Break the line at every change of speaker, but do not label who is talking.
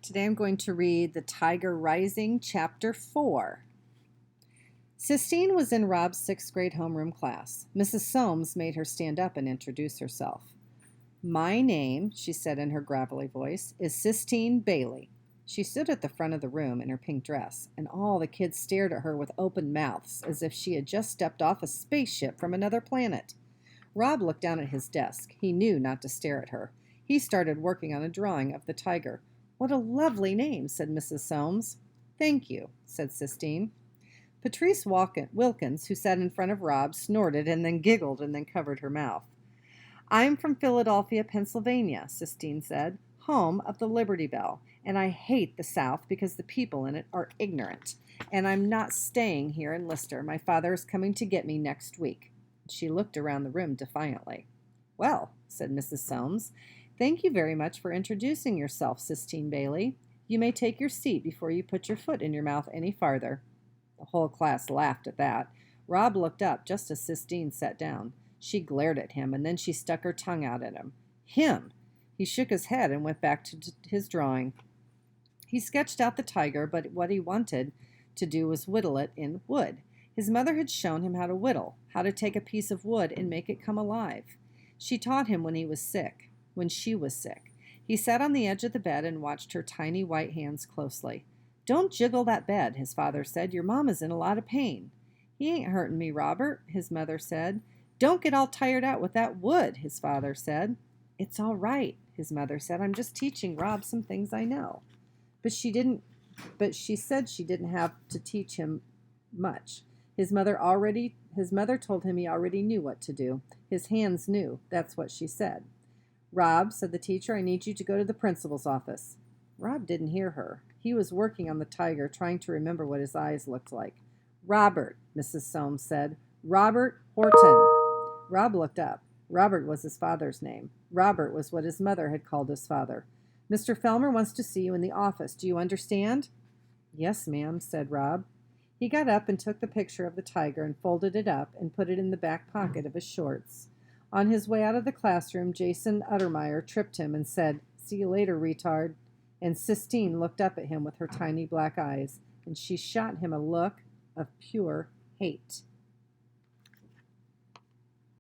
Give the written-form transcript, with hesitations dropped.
Today I'm going to read The Tiger Rising, Chapter 4. Sistine was in Rob's 6th grade homeroom class. Mrs. Soames made her stand up and introduce herself. "My name," she said in her gravelly voice, "is Sistine Bailey." She stood at the front of the room in her pink dress, and all the kids stared at her with open mouths as if she had just stepped off a spaceship from another planet. Rob looked down at his desk. He knew not to stare at her. He started working on a drawing of the tiger. "What a lovely name," said Mrs. Soames. "Thank you," said Sistine. Patrice Wilkins, who sat in front of Rob, snorted and then giggled and then covered her mouth. "I'm from Philadelphia, Pennsylvania," Sistine said, "home of the Liberty Bell, and I hate the South because the people in it are ignorant. And I'm not staying here in Lister. My father is coming to get me next week." She looked around the room defiantly. "Well," said Mrs. Soames, "thank you very much for introducing yourself, Sistine Bailey. You may take your seat before you put your foot in your mouth any farther." The whole class laughed at that. Rob looked up just as Sistine sat down. She glared at him, and then she stuck her tongue out at him. Him! He shook his head and went back to his drawing. He sketched out the tiger, but what he wanted to do was whittle it in wood. His mother had shown him how to whittle, how to take a piece of wood and make it come alive. She taught him when she was sick. He sat on the edge of the bed and watched her tiny white hands closely. "Don't jiggle that bed," his father said. "Your mama's in a lot of pain." "He ain't hurting me, Robert," his mother said. "Don't get all tired out with that wood," his father said. "It's all right," his mother said. "I'm just teaching Rob some things I know." But she said she didn't have to teach him much. His mother told him he already knew what to do. His hands knew. That's what she said. "Rob," said the teacher, "I need you to go to the principal's office." Rob didn't hear her. He was working on the tiger, trying to remember what his eyes looked like. "Robert," Mrs. Soames said. "Robert Horton." Rob looked up. Robert was his father's name. Robert was what his mother had called his father. "Mr. Felmer wants to see you in the office. Do you understand?" "Yes, ma'am," said Rob. He got up and took the picture of the tiger and folded it up and put it in the back pocket of his shorts. On his way out of the classroom, Jason Uttermeyer tripped him and said, "See you later, retard." And Sistine looked up at him with her tiny black eyes, and she shot him a look of pure hate.